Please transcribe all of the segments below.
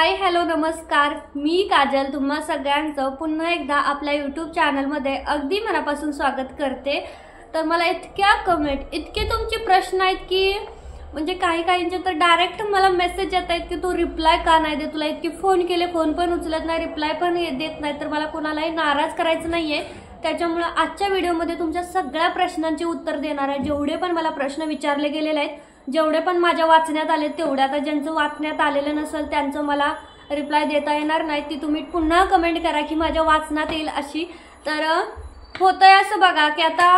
Hi hello नमस्कार, मी काजल तुम्हा सगळ्यांचं पुन्हा एकदा आपल्या यूट्यूब चॅनलमध्ये अगदी मनापासून स्वागत करते। तर मला इतक्या कमेंट इतके तुमचे प्रश्न आहेत की म्हणजे काहींचे तर डायरेक्ट मला मेसेज येत आहेत की तू रिप्लाय का नाही देत, तुला इतके फोन केले फोन पण उचलत नाही, रिप्लाय पण देत नाही। तर मला कोणालाही नाराज करायचं नाहीये, त्याच्यामुळे आजच्या व्हिडिओमध्ये तुमच्या सगळ्या प्रश्नांची उत्तर देणार आहे। जेवढे पण मला प्रश्न विचारले गेलेले आहेत, जेवढे पण माझ्या वाचण्यात आले तेवढे, आता ज्यांचं वाचण्यात आलेलं नसेल त्यांचं मला रिप्लाय देता येणार नाही, ती तुम्ही पुन्हा कमेंट करा की माझ्या वाचनात येईल अशी। तर होतंय असं बघा की आता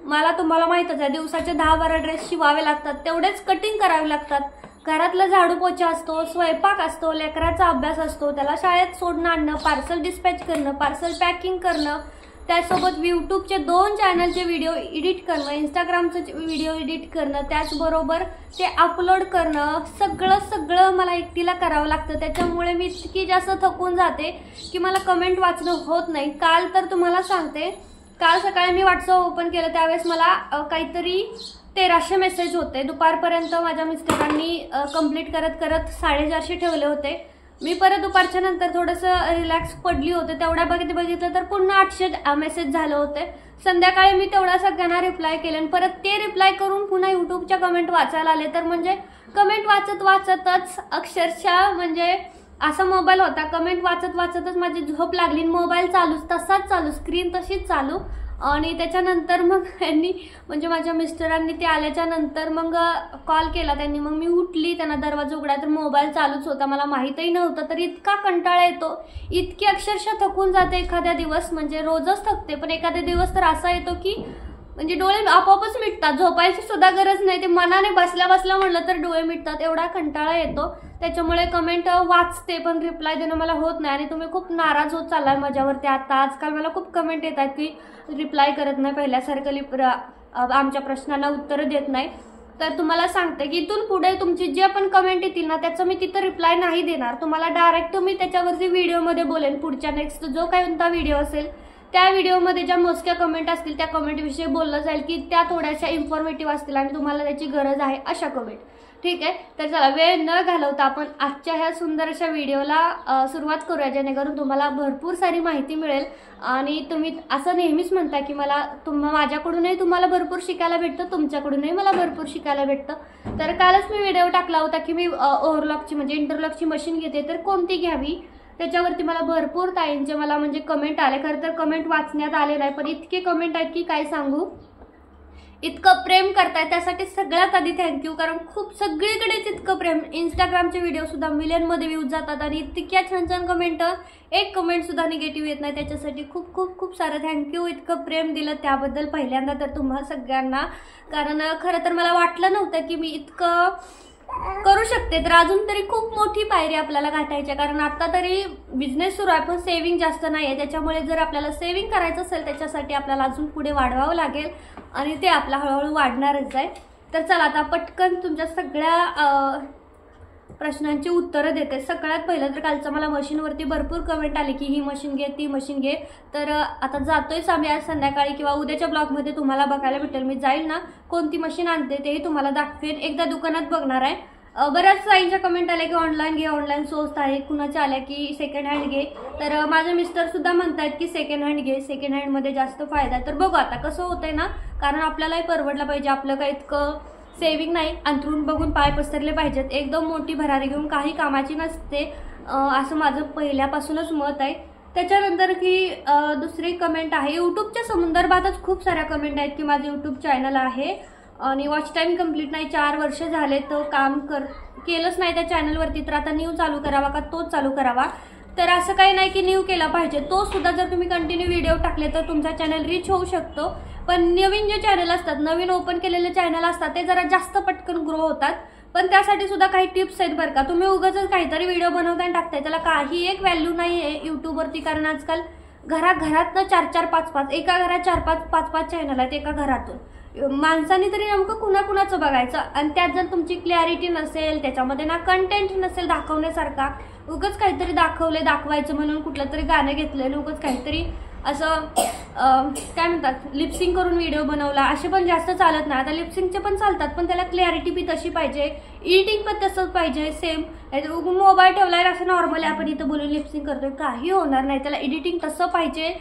मला तुम्हाला माहितच आहे दिवसाचे 10-12 ड्रेस शिवावे लागतात, तेवढेच कटिंग करावे लागतात, घरातलं झाडू पोछा असतो, स्वयंपाक असतो, लेकराचा अभ्यास असतो, त्याला शाळेत सोडणं आणणं, पार्सल डिस्पॅच करणं, पार्सल पॅकिंग करणं, त्यासोबत यूट्यूबचे 2 चॅनलचे व्हिडिओ एडिट करणं, इंस्टाग्रामचे व्हिडिओ एडिट करणं, त्याचबरोबर ते अपलोड करणं, सगळं मला एकटीला करावं लागतं। त्याच्यामुळे मी इतकी जास्त थकून जाते की मला कमेंट वाचणं होत नाही। काल तर तुम्हाला सांगते, काल सकाळी मी व्हॉट्सअप ओपन केलं त्यावेळेस मला काहीतरी 1300 मेसेज होते। दुपारपर्यंत माझ्या मिस्टरांनी कंप्लीट करत 450 ठेवले होते। मी परत दुपारच्या नंतर थोडंसं रिलॅक्स पडली होते, तेवढ्या बघितलं तर पुन्हा 800 मेसेज झाले होते। संध्याकाळी मी तेवढ्या सगळ्यांना रिप्लाय केले आणि परत ते रिप्लाय करून पुन्हा यूट्यूबच्या कमेंट वाचायला आले। तर म्हणजे कमेंट वाचतच अक्षरशः म्हणजे असा मोबाईल होता, कमेंट वाचतच माझी झोप लागली, मोबाईल तसाच चालू, स्क्रीन तशीच चालू। आणि त्याच्यानंतर मग त्यांनी म्हणजे माझ्या मिस्टरांनी ते आल्याच्या नंतर मग कॉल केला त्यांनी, मग मी उठली, त्यांना दरवाजा उघडा तर मोबाईल चालूच होता, मला माहीतही नव्हतं। तर इतका कंटाळा येतो, इतकी अक्षरशः थकून जाते एखाद्या दिवस, म्हणजे रोजच थकते, पण एखाद्या दिवस तर असा येतो की म्हणजे डोळे आपोआपच मिटतात, झोपायची सुद्धा गरज नाही, ते मनाने बसल्या म्हटलं तर डोळे मिटतात, एवढा कंटाळा येतो। त्याच्यामुळे कमेंट वाचते पण रिप्लाय देणं मला होत नाही आणि तुम्ही खूप नाराज होत चाललाय माझ्यावरती। आता आजकाल मला खूप कमेंट येतात की रिप्लाय करत नाही, पहिल्यासारखं आमच्या प्रश्नांना उत्तर देत नाही। तर तुम्हाला सांगते की इथून पुढे तुमची जे पण कमेंट येतील ना त्याचं मी तिथं रिप्लाय नाही देणार, तुम्हाला डायरेक्ट मी त्याच्यावरती व्हिडिओमध्ये बोलेन। पुढच्या नेक्स्ट जो काही कोणता व्हिडिओ असेल त्या व्हिडिओमध्ये ज्या मोजक्या कमेंट असतील त्या कमेंटविषयी बोललं जाईल की त्या थोड्याशा इन्फॉर्मेटिव्ह असतील आणि तुम्हाला त्याची गरज आहे अशा कमेंट, ठीक आहे। तर चला वेळ न घालवता आपण आजच्या ह्या सुंदर अशा व्हिडिओला सुरुवात करूया, जेणेकरून तुम्हाला भरपूर सारी माहिती मिळेल। आणि तुम्ही असं नेहमीच म्हणता की माझ्याकडूनही तुम्हाला भरपूर शिकायला भेटतं, तुमच्याकडूनही मला भरपूर शिकायला भेटतं। तर कालच मी व्हिडिओ टाकला होता की मी ओव्हरलॉकची म्हणजे इंटरलॉकची मशीन घेते तर कोणती घ्यावी, त्याच्यावरती मला भरपूर ताईंचे मला म्हणजे कमेंट आले। खरं तर कमेंट वाचण्यात आले नाही, पण इतके कमेंट आहेत की काय सांगू, इतकं प्रेम करताय त्यासाठी सगळ्यात आधी थँक्यू। कारण खूप सगळीकडेच इतकं प्रेम, इंस्टाग्रामचे व्हिडिओ सुद्धा मिलियनमध्ये व्ह्यूज जातात आणि इतक्या छान कमेंट, एक कमेंट सुद्धा निगेटिव्ह येत नाही, त्याच्यासाठी खूप सारं थँक्यू। इतकं प्रेम दिलं त्याबद्दल पहिल्यांदा तर तुम्हा सगळ्यांना, कारण खरं तर मला वाटलं नव्हतं की मी इतकं करू शकते। तर अजून तरी खूप मोठी पायरी आपल्याला गाठायची, कारण आता तरी बिझनेस सुरू आहे पण सेव्हिंग जास्त नाही आहे, त्याच्यामुळे जर आपल्याला सेव्हिंग करायचं असेल त्याच्यासाठी आपल्याला अजून पुढे वाढवावं लागेल आणि ते आपला हळूहळू वाढणारच आहे। तर चला आता पटकन तुमच्या सगळ्या प्रश्नांची उत्तरं देते। सगळ्यात पहिलं तर कालचं मला मशीनवरती भरपूर कमेंट आले की ही मशीन घे ती मशीन घे, तर आता जातोयच आम्ही आज संध्याकाळी किंवा उद्याच्या ब्लॉगमध्ये तुम्हाला बघायला भेटेल। मी जाईल ना कोणती मशीन आणते तेही तुम्हाला दाखवेन, एकदा दुकानात बघणार आहे। बऱ्याच ताईंच्या कमेंट आल्या की ऑनलाईन घे, ऑनलाईन स्वस्त आहे, कुणाच्या आल्या की सेकंड हँड घे, तर माझे मिस्टर सुद्धा म्हणतात की सेकंड हँड घे, सेकंड हँडमध्ये जास्त फायदा आहे। तर बघू आता कसं होतंय ना, कारण आपल्यालाही परवडलं पाहिजे, आपलं काही इतकं सेव्हिंग नाही, अंथरूण बघून पाय पसरले पाहिजेत, एकदम मोठी भरारी घेऊन काही कामाची नसते, असं माझं पहिल्यापासूनच मत आहे। त्याच्यानंतर की दुसरी कमेंट आहे यूट्यूबच्या संदर्भातच खूप साऱ्या कमेंट आहेत की माझं यूट्यूब चॅनल आहे आणि वॉच टाईम कंप्लीट नाही, 4 वर्ष झाले तर काम केलंच नाही त्या चॅनलवरती, तर आता न्यू चालू करावा का तोच चालू करावा। तर असं काही नाही की न्यू केला पाहिजे, तो सुद्धा जर तुम्ही कंटिन्यू व्हिडिओ टाकले तर तुमचा चॅनल रीच होऊ शकतो, पण नवीन जे चॅनल असतात, नवीन ओपन केलेले चॅनल असतात ते जरा जास्त पटकन ग्रो होतात, पण त्यासाठी सुद्धा काही टिप्स आहेत बरं का। तुम्ही उगाच काहीतरी व्हिडिओ बनवताय आणि टाकताय, त्याला काही एक व्हॅल्यू नाही आहे यूट्यूबवरती, कारण आजकाल घरात 4-4, 5-5, एका घरात 4-5, 5-5 चॅनल आहेत एका घरातून, माणसांनी तरी नेमकं कुणाकुणाचं बघायचं, आणि त्यात जर तुमची क्लॅरिटी नसेल, त्याच्यामध्ये ना कंटेंट नसेल दाखवण्यासारखा, उगाच काहीतरी दाखवायचं म्हणून कुठलं तरी गाणं घेतलं, उगाच काहीतरी असं काय म्हणतात लिपसिंग करून व्हिडिओ बनवला असे पण जास्त चालत नाही. आता लिपसिंगचे पण चालतात पण त्याला क्लॅरिटी बी तशी पाहिजे, एडिटिंग पण तसंच पाहिजे सेम. मोबाईल ठेवलाय असं नॉर्मली आपण इथं बोलून लिपसिंग करतोय काही होणार नाही, त्याला एडिटिंग तसं पाहिजे.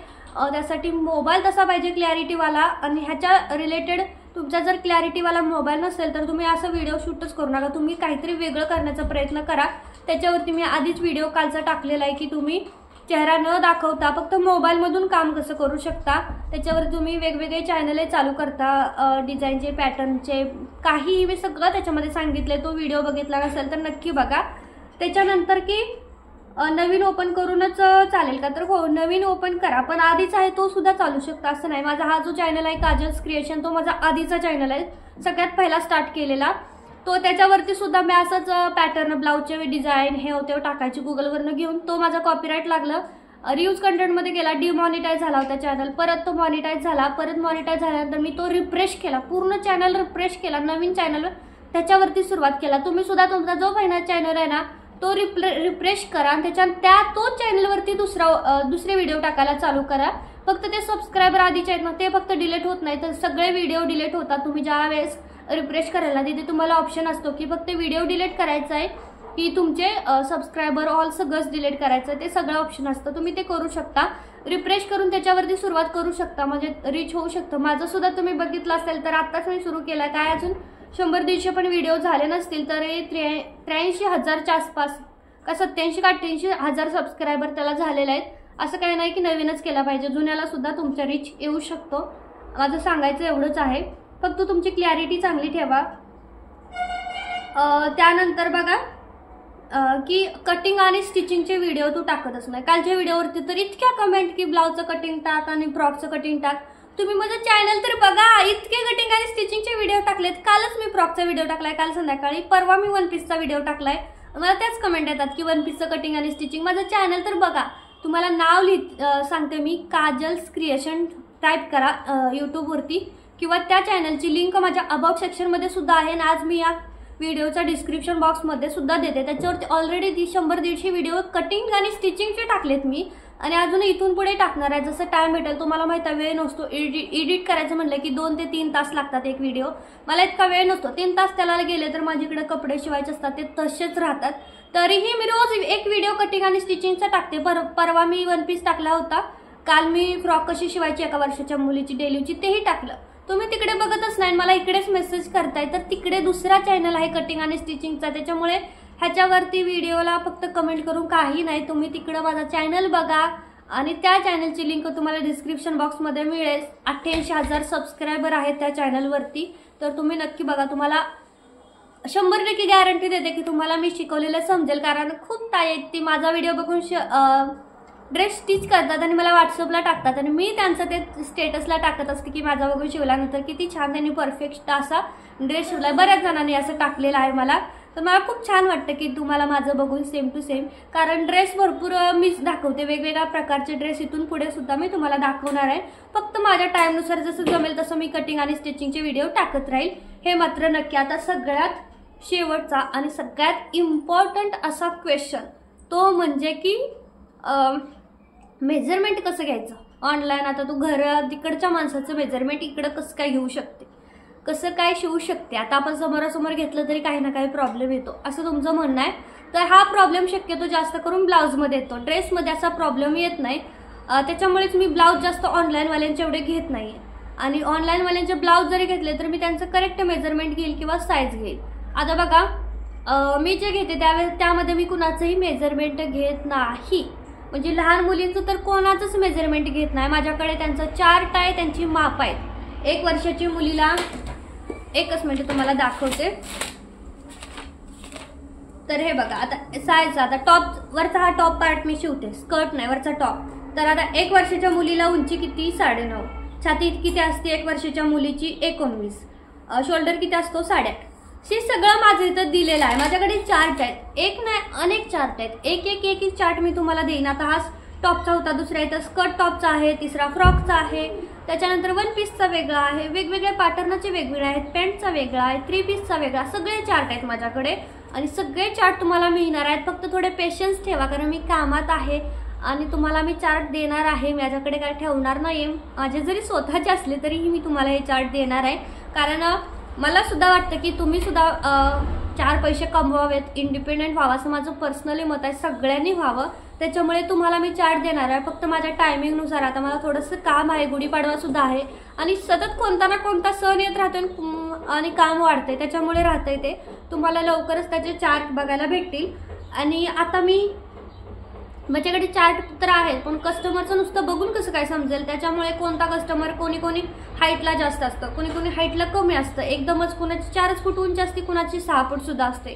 त्यासाठी मोबाईल तसा पाहिजे क्लॅरिटीवाला. आणि ह्याच्या रिलेटेड तुमचा जर क्लॅरिटीवाला मोबाईल नसेल तर तुम्ही असं व्हिडिओ शूटच करू नका, तुम्ही काहीतरी वेगळं करण्याचा प्रयत्न करा. त्याच्यावरती मी आधीच व्हिडिओ कालचा टाकलेला आहे की तुम्ही चेहरा न दाखवता फक्त मोबाईलमधून काम कसं करू शकता. त्याच्यावर तुम्ही वेगवेगळे चॅनल चालू करता, डिझाईनचे पॅटर्नचे काहीही मी सगळं त्याच्यामध्ये सांगितले. तो व्हिडिओ बघितला नसेल तर नक्की बघा. त्याच्यानंतर की नवीन ओपन करूनच चालेल का, तर हो नवीन ओपन करा, पण आधीच आहे तो सुद्धा चालू शकता असं नाही. माझा हा जो चॅनल आहे काजल्स क्रिएशन तो माझा आधीचा चॅनल आहे, सगळ्यात पहिला स्टार्ट केलेला तो. त्याच्यावरती सुद्धा मी असंच पॅटर्न ब्लाऊजचे डिझाईन हे होते टाकायचे गुगलवरनं घेऊन. तो माझा कॉपीराईट लागलं, रिव्ह्यूज कंटेंटमध्ये गेला, डिमॉनिटाईज झाला होता चॅनल. परत तो मॉनिटाईज झाला, परत मॉनिटाईज झाल्यानंतर मी तो रिफ्रेश केला, पूर्ण चॅनल रिफ्रेश केला, नवीन चॅनल त्याच्यावरती सुरुवात केला. तुम्ही सुद्धा तुमचा जो पहिला चॅनल आहे ना तो रिफ्रेश करा आणि तोच चॅनलवरती दुसरे व्हिडिओ टाकायला चालू करा. फक्त ते सबस्क्रायबर आधीचे आहेत ना ते फक्त डिलीट होत नाही, तर सगळे व्हिडिओ डिलीट होतात. तुम्ही ज्या वेळेस रिफ्रेश करायला तिथे तुम्हाला ऑप्शन असतो की फक्त व्हिडिओ डिलीट करायचा आहे की तुमचे सबस्क्रायबर ऑल सगळंच डिलीट करायचं आहे, ते सगळं ऑप्शन असतं. तुम्ही ते करू शकता, रिफ्रेश करून त्याच्यावरती सुरुवात करू शकता, म्हणजे रीच होऊ शकतं. माझं सुद्धा तुम्ही बघितलं असेल तर आत्ताच मी सुरू केला, काय अजून 100-150 पण व्हिडिओ झाले नसतील तर 83,000च्या आसपास का 87 का 88,000 सबस्क्रायबर त्याला झालेले आहेत. असं काही नाही की नवीनच केला पाहिजे, जुन्याला सुद्धा तुमचा रीच येऊ शकतो. माझं सांगायचं एवढंच आहे, फक्त तुमची क्लॅरिटी चांगली ठेवा. त्यानंतर बघा की कटिंग आणि स्टिचिंगचे व्हिडिओ तू टाकतच नाही. कालच्या व्हिडिओवरती तर इतक्या कमेंट की ब्लाऊजचं कटिंग टाक आणि फ्रॉकचं कटिंग टाक. तुम्ही माझं चॅनल तर बघा, इतके कटिंग आणि स्टिचिंगचे व्हिडिओ टाकलेत. कालच मी फ्रॉकचा व्हिडिओ टाकलाय, काल संध्याकाळी. परवा मी वन पीसचा व्हिडिओ टाकलाय. मला त्याच कमेंट येतात की वन पीसचं कटिंग आणि स्टिचिंग. माझं चॅनल तर बघा, तुम्हाला नाव सांगते मी, काजल्स क्रिएशन टाईप करा यूट्यूबवरती, किंवा त्या चॅनलची लिंक माझ्या अबाउट सेक्शनमध्ये सुद्धा आहे आणि आज मी या व्हिडिओचा डिस्क्रिप्शन बॉक्समध्ये सुद्धा देते. त्याच्यावरती ऑलरेडी 100-150 व्हिडिओ कटिंग आणि स्टिचिंगचे टाकलेत मी, आणि अजून इथून पुढे टाकणार आहे जसं टाइम भेटेल. तुम्हाला माहिती आहे वेळ नसतो, एडिट करायचं म्हटलं की 2 ते 3 तास लागतात एक व्हिडिओ. मला इतका वेळ नसतो, 3 तास त्याला गेले तर माझ्याकडे कपडे शिवायचे असतात, ते तसेच राहतात. तरीही मी रोज एक व्हिडिओ कटिंग आणि स्टिचिंगचा टाकते. परवा मी वन पीस टाकला होता, काल मी फ्रॉक कशी शिवायची 1 वर्षाच्या मुलीची डेलीची तेही टाकलं. तुम्ही तिकडे बघतच नाही, मला इकडेच मेसेज करताय, तर तिकडे दुसरा चॅनल आहे कटिंग आणि स्टिचिंगचा, त्याच्यामुळे ह्याच्यावरती व्हिडिओला फक्त कमेंट करून काही नाही. तुम्ही तिकडं माझा चॅनल बघा आणि त्या चॅनलची लिंक तुम्हाला डिस्क्रिप्शन बॉक्समध्ये मिळेल. 88,000 सबस्क्रायबर आहेत त्या चॅनलवरती, तर तुम्ही नक्की बघा. तुम्हाला 100% गॅरंटी देते की तुम्हाला मी शिकवलेलं समजेल, कारण खूप ताई आहेत ती माझा व्हिडिओ बघून ड्रेस स्टिच करतात आणि मला व्हॉट्सअपला टाकतात, आणि मी त्यांचं ते स्टेटसला टाकत असते की माझा बघून शिवल्यानंतर किती छान त्यांनी परफेक्ट असा ड्रेस शिवला. बऱ्याच जणांनी असं टाकलेलं आहे मला, तर मला खूप छान वाटतं की तुम्हाला माझं बघून सेम टू सेम, कारण ड्रेस भरपूर मीच दाखवते, वेगवेगळ्या प्रकारचे ड्रेस इथून पुढे सुद्धा मी तुम्हाला दाखवणार आहे. फक्त माझ्या टाईमनुसार जसं जमेल तसं मी कटिंग आणि स्टिचिंगचे व्हिडिओ टाकत राहील, हे मात्र नक्की. आता सगळ्यात शेवटचा आणि सगळ्यात इम्पॉर्टंट असा क्वेश्चन, तो म्हणजे की मेजरमेंट कसं घ्यायचं ऑनलाईन. आता तू तिकडच्या माणसाचं मेजरमेंट इकडं कसं काय घेऊ शकते, कसं काय शिवू शकते. आता आपण समोरासमोर घेतलं तरी काही ना काही प्रॉब्लेम येतो असं तुमचं म्हणणं आहे. तर हा प्रॉब्लेम शक्यतो जास्त करून ब्लाऊजमध्ये येतो, ड्रेसमध्ये असा प्रॉब्लेम येत नाही. त्याच्यामुळेच मी ब्लाऊज जास्त ऑनलाईनवाल्यांचे एवढे घेत नाही आहे, आणि ऑनलाईनवाल्यांचे ब्लाऊज जरी घेतले तर मी त्यांचं करेक्ट मेजरमेंट घेईल किंवा साईज घेईल. आता बघा मी जे घेते त्यामध्ये मी कुणाचंही मेजरमेंट घेत नाही, म्हणजे लहान मुलींचं तर कोणाचंच मेजरमेंट घेत नाही. माझ्याकडे त्यांचं चार्ट आहे, त्यांची माप आहेत. 1 वर्षाची मुलीला, एकच मिनिट तुम्हाला दाखवते. तर हे बघा, आता साईज, आता टॉप वरचा हा टॉप पार्ट मी शिवते, स्कर्ट नाही वरचा टॉप. तर आता 1 वर्षाच्या मुलीला उंची किती 9.5, छाती किती असते 1 वर्षाच्या मुलीची 19, शोल्डर किती असतो 8.5. हे सगळं माझं इथं दिलेलं आहे. माझ्याकडे चार्ट आहेत, एक नाही अनेक चार्ट आहेत, एक चार्ट मी तुम्हाला देईन. आता हा टॉपचा होता, दुसरा इथं स्कर्ट टॉपचा आहे, तिसरा फ्रॉकचा आहे, त्याच्यानंतर वन पीसचा वेगळा आहे, वेगवेगळ्या पॅटर्नचे वेगवेगळे आहेत, पॅन्टचा वेगळा आहे, 3 पीसचा वेगळा, सगळे चार्ट आहेत माझ्याकडे, आणि सगळे चार्ट तुम्हाला मिळणार आहेत. फक्त थोडे पेशन्स ठेवा, कारण मी कामात आहे आणि तुम्हाला मी चार्ट देणार आहे. माझ्याकडे काय ठेवणार नाही आहे. माझे जरी स्वतःचे असले तरीही मी तुम्हाला हे चार्ट देणार आहे. कारण मला सुद्धा वाटतं की तुम्ही सुद्धा 4 पैसे कमवावेत, इंडिपेंडेंट व्हावं असं माझं पर्सनली मत आहे. सगळ्यांनी व्हावं, त्याच्यामुळे तुम्हाला मी चार्ट देणार आहे. फक्त माझ्या टायमिंगनुसार. आता मला थोडंसं काम आहे, गुढीपाडवा सुद्धा आहे आणि सतत कोणता ना कोणता सण येत राहतो आणि काम वाढते, त्याच्यामुळे राहतंय ते. तुम्हाला लवकरच त्याचे चार्ट बघायला भेटतील. आणि आता माझ्याकडे चार्ट तर आहे, पण कस्टमरचं नुसतं बघून कसं काय समजेल? त्याच्यामुळे कोणता कस्टमर कोणी हाईटला जास्त असतं, कोणी हाईटला कमी असतं. एकदमच कुणाची 4 फूट उंची असते, कुणाची 6 फूट सुद्धा असते.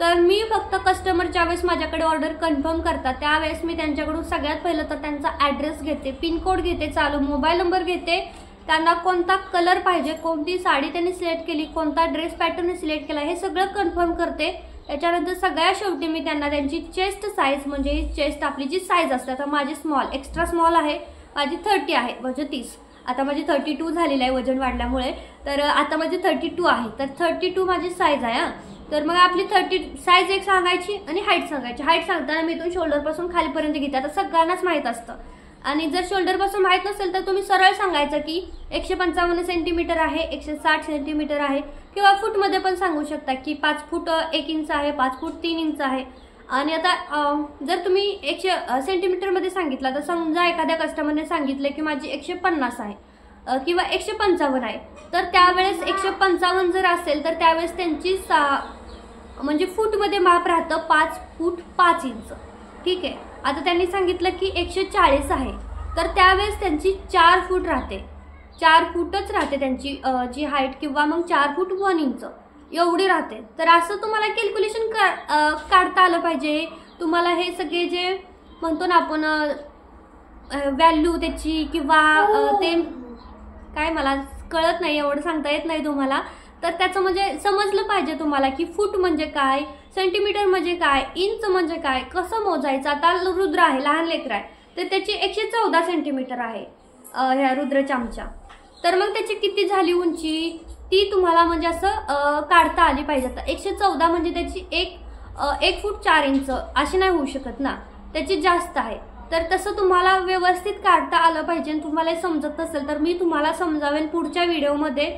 तर मी फक्त कस्टमर ज्यावेळेस माझ्याकडे ऑर्डर कन्फर्म करतात त्यावेळेस मी त्यांच्याकडून सगळ्यात पहिलं तर त्यांचा ॲड्रेस घेते, पिनकोड घेते, चालू मोबाईल नंबर घेते, त्यांना कोणता कलर पाहिजे, कोणती साडी त्यांनी सिलेक्ट केली, कोणता ड्रेस पॅटर्न सिलेक्ट केला, हे सगळं कन्फर्म करते. त्याच्यानंतर सगळ्यात शेवटी मी त्यांना त्यांची चेस्ट साईज, म्हणजे ही चेस्ट आपली जी साईज असते, आता माझी स्मॉल, एक्स्ट्रा स्मॉल आहे, माझी 30 आहे, म्हणजे 30. आता माझी 32 झालेली आहे वजन वाढल्यामुळे, तर आता माझी 32 आहे. तर 32 माझी साईज आहे. तर मग आपली 30 साईज एक सांगायची आणि हाईट सांगायची. हाईट सांगताना मी इथून शोल्डरपासून खालीपर्यंत घेते. आता सगळ्यांनाच माहीत असतं. आणि जर शोल्डरपासून माहीत नसेल तर तुम्ही सरळ सांगायचं की 155 सेंटीमीटर आहे, 160 सेंटीमीटर आहे, किंवा फूटमध्ये पण सांगू शकता की 5 फूट 1 इंच आहे, 5 फूट 3 इंच आहे. आणि आता जर तुम्ही 100 सेंटीमीटरमध्ये सांगितलं, तर समजा एखाद्या कस्टमरने सांगितलं की माझी 150 आहे किंवा 155 आहे, तर त्यावेळेस 155 जर असेल तर त्यावेळेस त्यांची म्हणजे फूटमध्ये माप राहतं 5 फूट 5 इंच. ठीक आहे. आता त्यांनी सांगितलं की 140 आहे, तर त्यावेळेस त्यांची 4 फूट राहते, 4 फूटच राहते त्यांची जी हाईट, किंवा मग 4 फूट 1 इंच एवढी राहते. तर असं तुम्हाला कॅल्क्युलेशन काढता आलं पाहिजे. तुम्हाला हे सगळे जे म्हणतो ना आपण व्हॅल्यू त्याची, किंवा ते काय मला कळत नाही, एवढं सांगता येत नाही तुम्हाला, तर त्याचं म्हणजे समजलं पाहिजे तुम्हाला की फूट म्हणजे काय, सेंटीमीटर म्हणजे काय, इंच म्हणजे काय, कसं मोजायचं. आता रुद्र आहे, लहान लेकर आहे, तर त्याची 114 सेंटीमीटर आहे ह्या रुद्रच्या आमच्या. तर मग त्याची किती झाली उंची, ती तुम्हाला म्हणजे असं काढता आली पाहिजे. आता 114 म्हणजे त्याची 1 फूट 4 इंच अशी नाही होऊ शकत ना, त्याची जास्त आहे. तर तसं तुम्हाला व्यवस्थित काढता आलं पाहिजे. तुम्हाला समजत नसेल तर मी तुम्हाला समजावेन पुढच्या व्हिडिओमध्ये.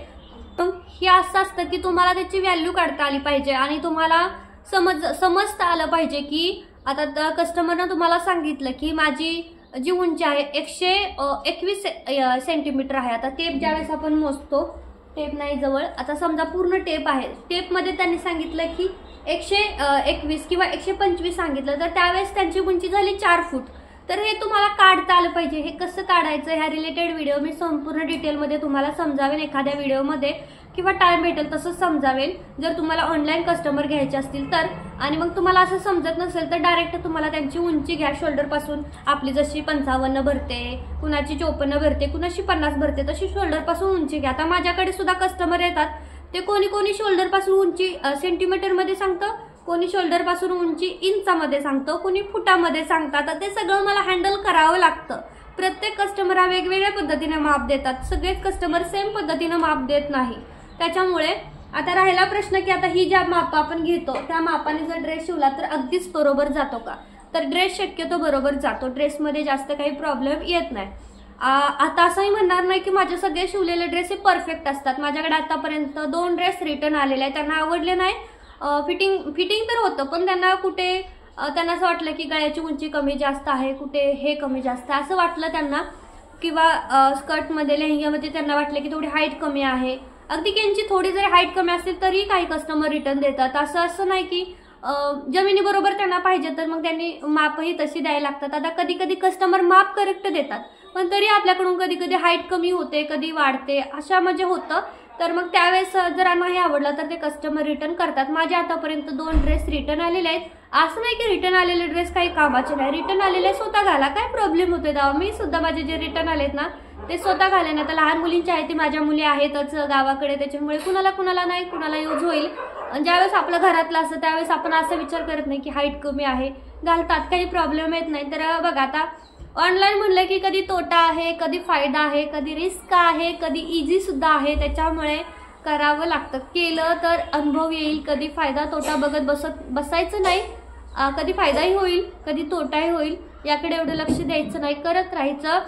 हे असं असतं की तुम्हाला त्याची व्हॅल्यू काढता आली पाहिजे आणि तुम्हाला समजता आलं पाहिजे की आता कस्टमरनं तुम्हाला सांगितलं की माझी जी उंची आहे 121 सेंटीमीटर आहे. आता टेप ज्यावेळेस आपण मोजतो, टेप नाही जवळ, आता समजा पूर्ण टेप आहे, टेपमध्ये त्यांनी सांगितलं की 121 किंवा 125 सांगितलं, तर त्यावेळेस त्यांची उंची झाली 4 फूट. तर हे तुम्हाला काढता आलं पाहिजे. हे कसं काढायचं ह्या रिलेटेड व्हिडिओ मी संपूर्ण डिटेलमध्ये तुम्हाला समजावेन एखाद्या व्हिडिओमध्ये, किंवा टाइम भेटेल तसंच समजावेन जर तुम्हाला ऑनलाईन कस्टमर घ्यायचे असतील तर. आणि मग तुम्हाला असं समजत नसेल तर डायरेक्ट तुम्हाला त्यांची उंची घ्या शोल्डरपासून. आपली जशी 55 भरते, कुणाची 54 भरते, कुणाची 50 भरते, तशी शोल्डरपासून उंची घ्या. आता माझ्याकडे सुद्धा कस्टमर येतात, ते कोणी शोल्डरपासून उंची सेंटीमीटरमध्ये सांगतं, कोणी शोल्डरपासून उंची इंचामध्ये सांगतो, कोणी फुटामध्ये सांगतात. तर ते सगळं मला हँडल करावं लागतं. प्रत्येक कस्टमर हा वेगवेगळ्या पद्धतीने माप देतात. सगळेच कस्टमर सेम पद्धतीनं माप देत नाही. त्याच्यामुळे आता राहिला प्रश्न की आता ही ज्या माप आपण घेतो त्या मापाने जर ड्रेस शिवला तर अगदीच बरोबर जातो का? तर ड्रेस शक्यतो बरोबर जातो. ड्रेसमध्ये जास्त काही प्रॉब्लेम येत नाही. आता असंही म्हणणार नाही की माझे सगळे शिवलेले ड्रेस हे परफेक्ट असतात. माझ्याकडे आतापर्यंत 2 ड्रेस रिटर्न आलेले आहेत, त्यांना आवडले नाही. फिटिंग तर होतं, पण त्यांना त्यांना असं वाटलं की गळ्याची उंची कमी जास्त आहे, कुठे हे कमी जास्त आहे असं वाटलं त्यांना, किंवा स्कर्टमध्ये लेहंग्यामध्ये त्यांना वाटलं की थोडी हाईट कमी आहे. अगदी त्यांची थोडी जरी हाईट कमी असेल तरी काही कस्टमर रिटर्न देतात. असं नाही की जमिनीबरोबर त्यांना पाहिजे तर मग त्यांनी मापही तशी द्यायला लागतात. आता कधी कधी कस्टमर माप करेक्ट देतात, पण तरी आपल्याकडून कधी कधी हाईट कमी होते, कधी वाढते, अशा म्हणजे होतं. तर मग त्यावेळेस जर नाही आवडलं तर ते कस्टमर रिटर्न करतात. माझे आतापर्यंत 2 ड्रेस रिटर्न आलेले आहेत. असं नाही की रिटर्न आलेले ड्रेस काही कामाचे नाही. रिटर्न आलेले स्वतः घाला, काय प्रॉब्लेम होतोय तेव्हा. मी सुद्धा माझे जे रिटर्न आलेत ना ते स्वतः घाले ना. तर लहान मुलींची आहे ती माझ्या मुली आहेतच गावाकडे, त्याच्यामुळे कुणाला नाही कुणाला यूज होईल. ज्यावेळेस आपलं घरातलं असतं त्यावेळेस आपण असा विचार करत नाही की हाईट कमी आहे, घालतात, काही प्रॉब्लेम येत नाही. तर बघा आता ऑनलाईन म्हणलं की कधी तोटा आहे, कधी फायदा आहे, कधी रिस्क आहे, कधी इझी सुद्धा आहे. त्याच्यामुळे करावं लागतं. केलं तर अनुभव येईल. कधी फायदा तोटा बघत बसायचं नाही. कधी फायदाही होईल, कधी तोटाही होईल. याकडे एवढं लक्ष द्यायचं नाही, करत राहायचं.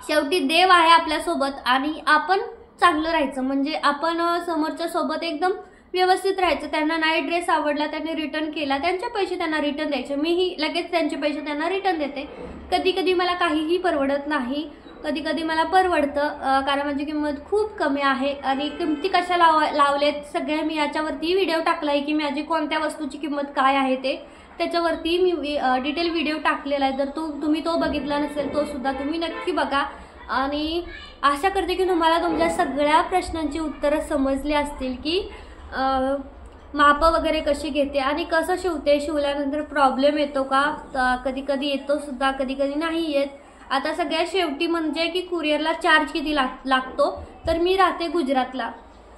शेवटी देव आहे आपल्यासोबत आणि आपण चांगलं राहायचं, म्हणजे आपण समोरच्या सोबत एकदम व्यवस्थित राहायचं. त्यांना नाही ड्रेस आवडला, त्यांनी रिटर्न केला, त्यांचे पैसे त्यांना रिटर्न द्यायचे. मीही लगेच त्यांचे पैसे त्यांना रिटर्न देते. कधी कधी मला काहीही परवडत नाही, कधी कधी मला परवडतं, कारण माझी किंमत खूप कमी आहे. आणि किमती कशा लावलेत सगळ्या मी याच्यावरती व्हिडिओ टाकला आहे की माझी कोणत्या वस्तूची किंमत काय आहे ते, त्याच्यावरती मी डिटेल व्हिडिओ टाकलेला आहे. जर तुम्ही तो बघितला नसेल तो सुद्धा तुम्ही नक्की बघा. आणि आशा करते की तुम्हाला तुमच्या सगळ्या प्रश्नांची उत्तरं समजली असतील, की मापं वगैरे कशी घेते आणि कसं शिवते, शिवल्यानंतर प्रॉब्लेम येतो का, कधी कधी येतो सुद्धा, कधी कधी नाही येत. आता सगळ्यात शेवटी म्हणजे की कुरिअरला चार्ज किती लागतो, तर मी राहते गुजरातला.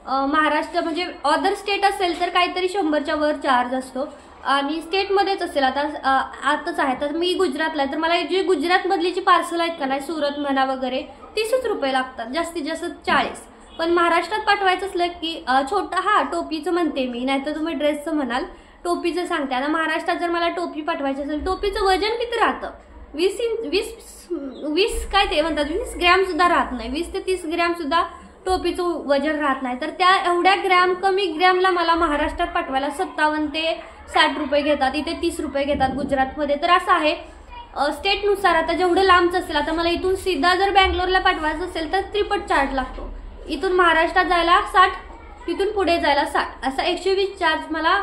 महाराष्ट्र म्हणजे अदर स्टेट असेल तर काहीतरी 100च्या वर चार्ज असतो आणि स्टेटमध्येच असेल आताच आहे तर मी गुजरातला आहे, तर मला जे गुजरातमधली जी पार्सल आहेत का नाही, सुरत म्हणा वगैरे, 30च रुपये लागतात, जास्तीत जास्त 40. पण महाराष्ट्रात पाठवायचं असलं की छोटा टोपीचं म्हणते मी, नाहीतर तुम्ही ड्रेसचं म्हणाल, टोपीचं सांगते. आता महाराष्ट्रात जर मला टोपी पाठवायची असेल, टोपीचं वजन किती राहतं, 20 काय ते म्हणतात 20 ग्रॅम सुद्धा राहत नाही, 20 ते 30 ग्रॅम सुद्धा टोपीचं वजन राहत नाही. तर त्या एवढ्या कमी ग्रॅमला मला महाराष्ट्रात पाठवायला 57 ते 60 रुपये घेतात, इथे 30 रुपये घेतात गुजरातमध्ये. तर असं आहे स्टेटनुसार. आता जेवढं लांबच असेल, आता मला इथून सीधा जर बँगलोरला पाठवायचं असेल तर त्रिपट चार्ज लागतो. इथून महाराष्ट्रात जायला 60, तिथून पुढे जायला 60, असा 120 चार्ज मला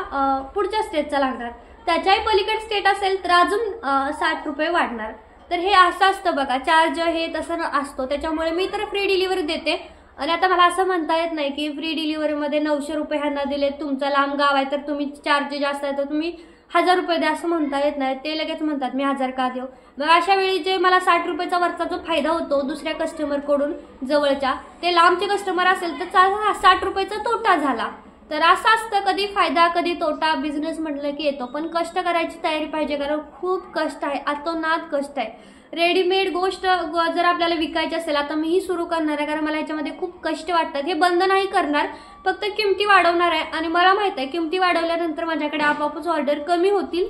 पुढच्या स्टेटचा लागणार. त्याच्याही पलीकडे स्टेट असेल तर अजून 60 रुपये वाढणार. तर हे असं असतं बघा, चार्ज हे तसं असतो. त्याच्यामुळे मी तर फ्री डिलिव्हरी देते. आणि आता मला असं म्हणता येत नाही की फ्री डिलिव्हरीमध्ये 900 रुपये ह्यांना दिले, तुमचं लांब गाव आहे तर तुम्ही चार्ज जास्त आहे तर तुम्ही 1000 रुपये द्या, असं म्हणता येत नाही. ते लगेच म्हणतात मी 1000 का देऊ. मग अशा वेळी जे मला 60 रुपयाचा वरचा जो फायदा होतो दुसऱ्या कस्टमरकडून जवळच्या, ते लांबचे कस्टमर असेल तर 60 रुपयाचा तोटा झाला. तर असं असतं, कधी फायदा कधी तोटा, बिझनेस म्हटलं की येतो. पण कष्ट करायची तयारी पाहिजे, कारण खूप कष्ट आहे, अतोनात कष्ट आहे. रेडीमेड गोष्ट जर आपल्याला विकायची असेल, आता मीही सुरू करणार आहे, कारण मला याच्यामध्ये खूप कष्ट वाटतात. हे बंद नाही करणार, फक्त किमती वाढवणार आहे. आणि मला माहित आहे किमती वाढवल्यानंतर माझ्याकडे आपोआपच ऑर्डर कमी होतील,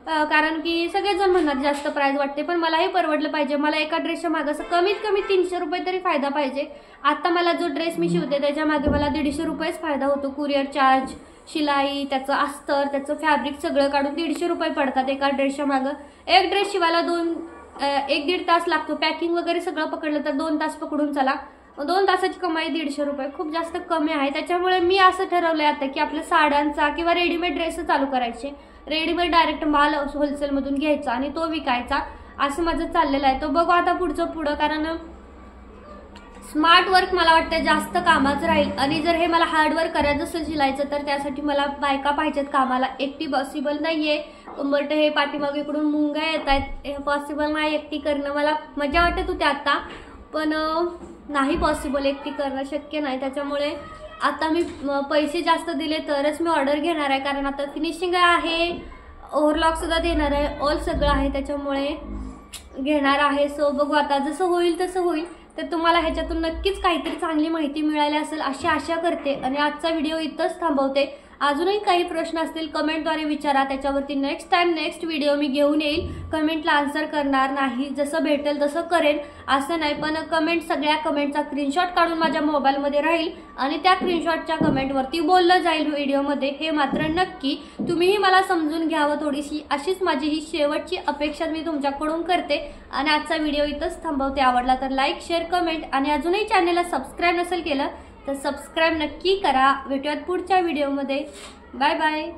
कारण की सगळेजण म्हणणार जास्त प्राइस वाटते. पण मलाही परवडलं पाहिजे. मला एका ड्रेसच्या मागे असं कमीत कमी 300 रुपये तरी फायदा पाहिजे. आता मला जो ड्रेस मी शिवते त्याच्या मागे मला 150 रुपयेच फायदा होतो. कुरिअर चार्ज, शिलाई, त्याचं अस्तर, त्याचं फॅब्रिक सगळं काढून 150 रुपये पडतात एका ड्रेसच्या मागं. एक ड्रेस शिवायला 1-1.5 तास लागतो. पॅकिंग वगैरे सगळं पकडलं तर 2 तास पकडून चला. 2 तासाची कमाई 150 रुपये, खूप जास्त कमी आहे. त्याच्यामुळे मी असं ठरवलंय आता की आपल्या साड्यांचा किंवा रेडीमेड ड्रेस चालू करायचे. रेडीमेड डायरेक्ट माल होलसेलमधून घ्यायचा आणि तो विकायचा, असं माझं चाललेलं आहे. तो बघू आता पुढं, कारण स्मार्ट वर्क मला वाटतं जास्त कामाचं राहील. आणि जर हे मला हार्ड वर्क करायचं असेल शिलायचं, तर त्यासाठी मला बायका पाहिजेत कामाला. एकटी पॉसिबल नाहीये. बट हे पाठीमागे इकडून मुंग्या येत आहेत, हे पॉसिबल नाही एकटी करणं. मला मजा वाटत होती आता, पण नाही पॉसिबल, एकटी करणं शक्य नाही. त्याच्यामुळे आता मी पैसे जास्त दिले तरच मी ऑर्डर घेणार आहे, कारण आता फिनिशिंग आहे, ओव्हरलॉक सुद्धा देणार आहे, ऑल सगळं आहे, त्याच्यामुळे घेणार आहे. सो बघू आता, जसं होईल तसं होईल. तर तुम्हाला ह्याच्यातून नक्कीच काहीतरी चांगली माहिती मिळाली असेल अशी आशा करते. आणि आजचा व्हिडिओ इथंच थांबवते. अजूनही काही प्रश्न असतील कमेंटद्वारे विचारा, त्याच्यावरती नेक्स्ट व्हिडिओ मी घेऊन येईल. कमेंटला आन्सर करणार नाही, जसं भेटेल तसं करेन असं नाही, पण सगळ्या कमेंटचा स्क्रीनशॉट काढून माझ्या मोबाईलमध्ये राहील आणि त्या स्क्रीनशॉटच्या कमेंटवरती बोललं जाईल व्हिडिओमध्ये, हे मात्र नक्की. तुम्हीही मला समजून घ्यावं थोडीशी, अशीच माझी ही शेवटची अपेक्षा मी तुमच्याकडून करते. आणि आजचा व्हिडिओ इथंच थांबवते. आवडला तर लाईक, शेअर, कमेंट आणि अजूनही चॅनलला सबस्क्राईब नसेल केलं तर सबस्क्राईब नक्की करा. भेटूयात पुढच्या व्हिडिओमध्ये. Bye bye.